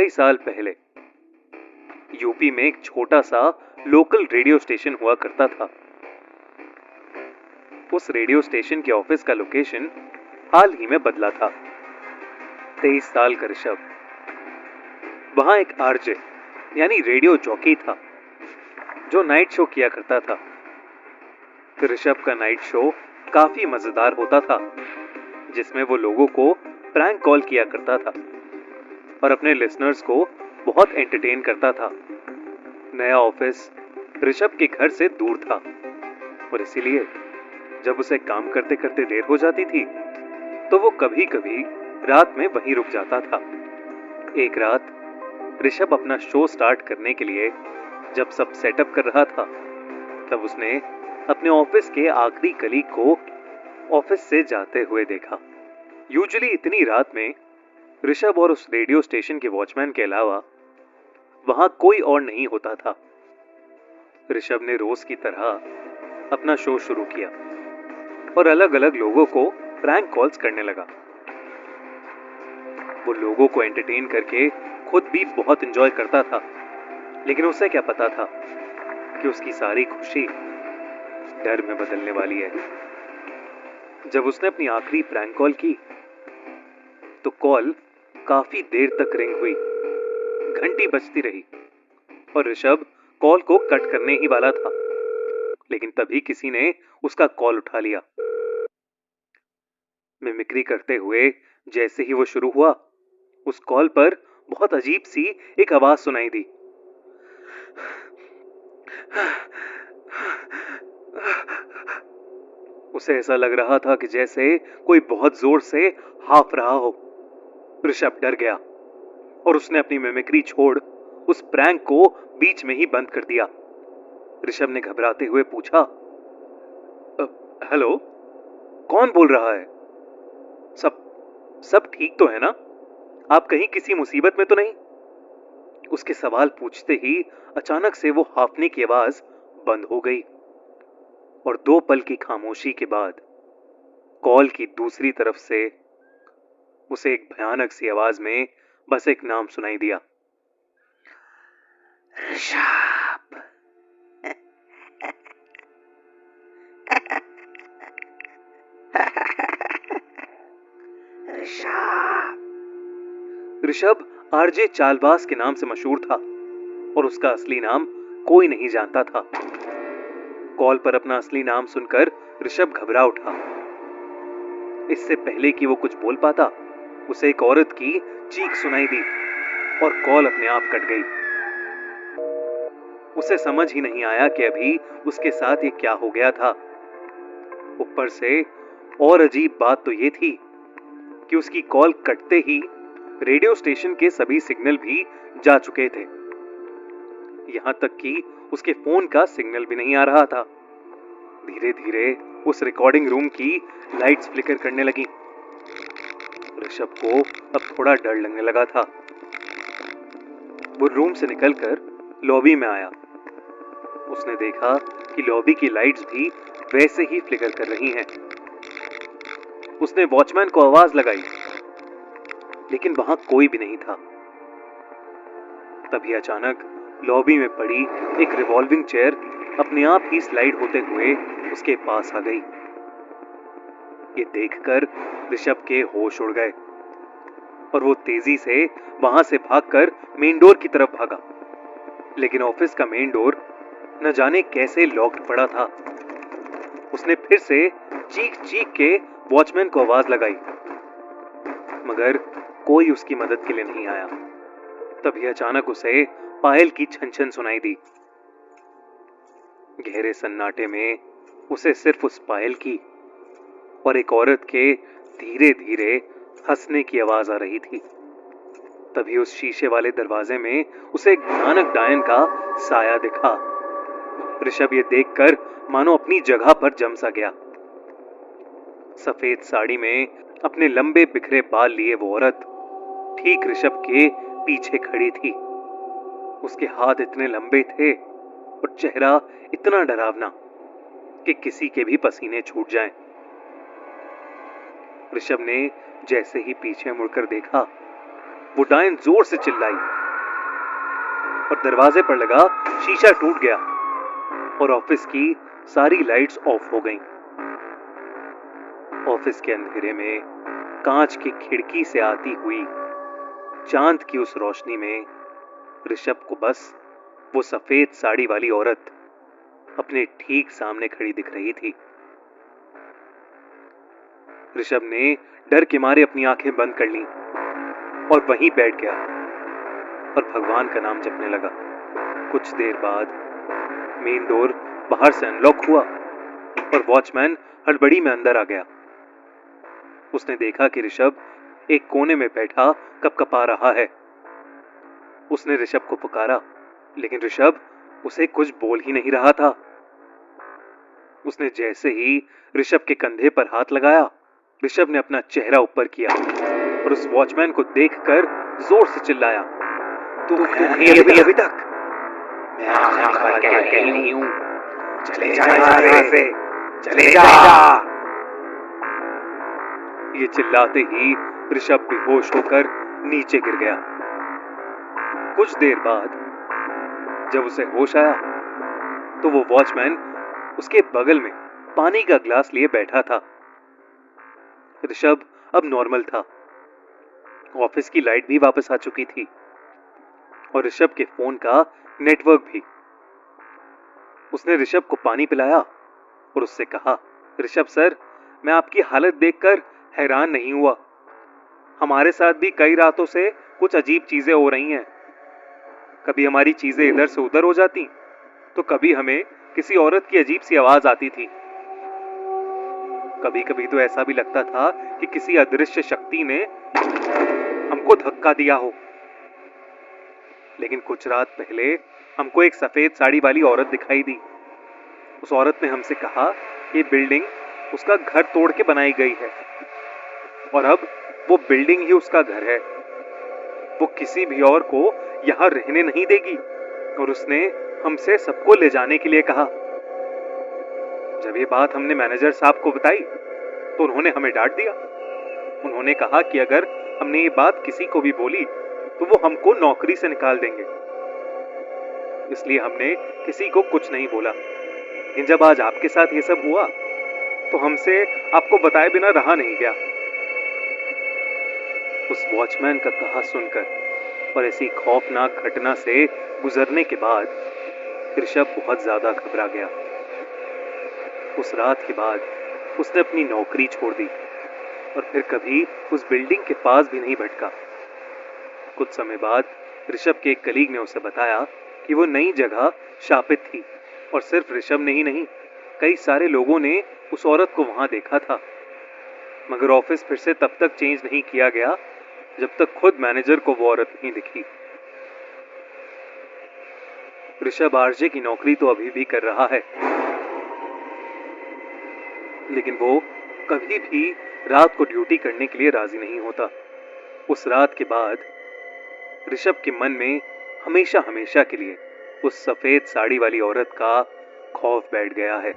कई साल पहले यूपी में एक छोटा सा लोकल रेडियो स्टेशन हुआ करता था। उस रेडियो स्टेशन के ऑफिस का लोकेशन हाल ही में बदला था। 23 साल का ऋषभ वहां एक आरजे यानी रेडियो जॉकी था जो नाइट शो किया करता था। ऋषभ का नाइट शो काफी मजेदार होता था, जिसमें वो लोगों को प्रैंक कॉल किया करता था और अपने लिसनर्स को बहुत एंटरटेन करता था। नया ऑफिस ऋषभ के घर से दूर था और इसीलिए जब उसे काम करते करते देर हो जाती थी तो वो कभी कभी रात में वहीं रुक जाता था। एक रात ऋषभ अपना शो स्टार्ट करने के लिए जब सब सेटअप कर रहा था तब उसने अपने ऑफिस के आखिरी कलीग को ऑफिस से जाते हुए देखा। यूजुअली इतनी रात में ऋषभ और उस रेडियो स्टेशन के वॉचमैन के अलावा वहां कोई और नहीं होता था। ऋषभ ने रोज की तरह अपना शो शुरू किया और अलग अलग लोगों को प्रैंक कॉल्स करने लगा। वो लोगों को एंटरटेन करके खुद भी बहुत एंजॉय करता था, लेकिन उसे क्या पता था कि उसकी सारी खुशी डर में बदलने वाली है। जब उसने अपनी आखिरी प्रैंक कॉल की तो कॉल काफी देर तक रिंग हुई, घंटी बजती रही और ऋषभ कॉल को कट करने ही वाला था, लेकिन तभी किसी ने उसका कॉल उठा लिया। मिमिक्री करते हुए जैसे ही वो शुरू हुआ, उस कॉल पर बहुत अजीब सी एक आवाज सुनाई दी। उसे ऐसा लग रहा था कि जैसे कोई बहुत जोर से हाफ रहा हो। ऋषभ डर गया और उसने अपनी मिमिक्री छोड़ उस प्रैंक को बीच में ही बंद कर दिया। ऋषभ ने घबराते हुए पूछा, हेलो, कौन बोल रहा है? सब ठीक तो है ना? आप कहीं किसी मुसीबत में तो नहीं? उसके सवाल पूछते ही अचानक से वो हाफने की आवाज बंद हो गई और 2 पल की खामोशी के बाद कॉल की दूसरी तरफ से उसे एक भयानक सी आवाज में बस एक नाम सुनाई दिया, ऋषभ। ऋषभ आरजे चालबाज के नाम से मशहूर था और उसका असली नाम कोई नहीं जानता था। कॉल पर अपना असली नाम सुनकर ऋषभ घबरा उठा। इससे पहले कि वो कुछ बोल पाता, उसे एक औरत की चीख सुनाई दी और कॉल अपने आप कट गई। उसे समझ ही नहीं आया कि अभी उसके साथ ये क्या हो गया था। ऊपर से और अजीब बात तो ये थी कि उसकी कॉल कटते ही रेडियो स्टेशन के सभी सिग्नल भी जा चुके थे। यहां तक कि उसके फोन का सिग्नल भी नहीं आ रहा था। धीरे धीरे उस रिकॉर्डिंग रूम की लाइट्स फ्लिकर करने लगी। ऋषभ को अब थोड़ा डर लगने लगा था। वो रूम से निकलकर लॉबी में आया। उसने देखा कि लॉबी की लाइट्स भी वैसे ही फ्लिकर कर रही हैं। उसने वॉचमैन को आवाज लगाई, लेकिन वहां कोई भी नहीं था। तभी अचानक लॉबी में पड़ी एक रिवॉल्विंग चेयर अपने आप ही स्लाइड होते हुए उसके पास आ गई। ये देखकर ऋषभ के होश उड़ गए और वो तेजी से वहां से भागकर मेन डोर की तरफ भागा, लेकिन ऑफिस का मेन डोर न जाने कैसे लॉक्ड पड़ा था। उसने फिर से चीख चीख के वॉचमैन को आवाज लगाई, मगर कोई उसकी मदद के लिए नहीं आया। तभी अचानक उसे पायल की छन छन सुनाई दी। गहरे सन्नाटे में उसे सिर्फ उस पायल की और एक औरत के धीरे धीरे हंसने की आवाज आ रही थी। तभी उस शीशे वाले दरवाजे में उसे एक भयानक डायन का साया दिखा। ऋषभ ये देखकर मानो अपनी जगह पर जम सा गया। सफेद साड़ी में अपने लंबे बिखरे बाल लिए वो औरत ठीक ऋषभ के पीछे खड़ी थी। उसके हाथ इतने लंबे थे और चेहरा इतना डरावना कि किसी के भी पसीने छूट जाएं। ऋषभ ने जैसे ही पीछे मुड़कर देखा वो डायन जोर से चिल्लाई और दरवाजे पर लगा शीशा टूट गया और ऑफिस की सारी लाइट्स ऑफ हो गईं। ऑफिस के अंधेरे में कांच की खिड़की से आती हुई चांद की उस रोशनी में ऋषभ को बस वो सफेद साड़ी वाली औरत अपने ठीक सामने खड़ी दिख रही थी। ऋषभ ने डर के मारे अपनी आंखें बंद कर लीं और वहीं बैठ गया और भगवान का नाम जपने लगा। कुछ देर बाद मेन डोर बाहर से अनलॉक हुआ और वॉचमैन हड़बड़ी में अंदर आ गया। उसने देखा कि ऋषभ एक कोने में बैठा कपकपा रहा है। उसने ऋषभ को पुकारा, लेकिन ऋषभ उसे कुछ बोल ही नहीं रहा था। उसने जैसे ही ऋषभ के कंधे पर हाथ लगाया, ऋषभ ने अपना चेहरा ऊपर किया और उस वॉचमैन को देखकर जोर से चिल्लाया, तू अभी तक मैं यहाँ पर नहीं हूँ, चले जा यहाँ से, चले जा। ये चिल्लाते ही ऋषभ बेहोश होकर नीचे गिर गया। कुछ देर बाद जब उसे होश आया तो वो वॉचमैन उसके बगल में पानी का ग्लास लिए बैठा था। ऋषभ अब नॉर्मल था। ऑफिस की लाइट भी वापस आ चुकी थी और ऋषभ के फोन का नेटवर्क भी। उसने ऋषभ को पानी पिलाया और उससे कहा, ऋषभ सर, मैं आपकी हालत देखकर हैरान नहीं हुआ। हमारे साथ भी कई रातों से कुछ अजीब चीजें हो रही हैं। कभी हमारी चीजें इधर से उधर हो जाती, तो कभी हमें किसी औरत की अजीब सी आवाज आती थी। कभी कभी तो ऐसा भी लगता था कि किसी अदृश्य शक्ति ने हमको धक्का दिया हो। लेकिन कुछ रात पहले हमको एक सफेद साड़ी वाली औरत दिखाई दी। उस औरत ने हमसे कहा कि ये बिल्डिंग उसका घर तोड़ के बनाई गई है और अब वो बिल्डिंग ही उसका घर है। वो किसी भी और को यहां रहने नहीं देगी और उसने हमसे सबको ले जाने के लिए कहा। जब ये बात हमने मैनेजर साहब को बताई तो उन्होंने हमें डांट दिया। उन्होंने कहा कि अगर हमने ये बात किसी को भी बोली तो वो हमको नौकरी से निकाल देंगे। इसलिए हमने किसी को कुछ नहीं बोला। लेकिन जब आज आपके साथ ये सब हुआ तो हमसे आपको बताए बिना रहा नहीं गया। उस वॉचमैन का कहा सुनकर और ऐसी खौफनाक घटना से गुजरने के बाद ऋषभ बहुत ज्यादा घबरा गया। उस रात के बाद उसने अपनी नौकरी छोड़ दी और फिर कभी उस बिल्डिंग के पास भी नहीं भटका। कुछ समय बाद ऋषभ के एक कलीग ने उसे बताया कि वो नई जगह शापित थी और सिर्फ ऋषभ ने ही नहीं, कई सारे लोगों ने उस औरत को वहां देखा था। मगर ऑफिस फिर से तब तक चेंज नहीं किया गया जब तक खुद मैनेजर को वो औरत नहीं दिखी। ऋषभ आरजे की नौकरी तो अभी भी कर रहा है, लेकिन वो कभी भी रात को ड्यूटी करने के लिए राजी नहीं होता। उस रात के बाद ऋषभ के मन में हमेशा हमेशा के लिए उस सफेद साड़ी वाली औरत का खौफ बैठ गया है।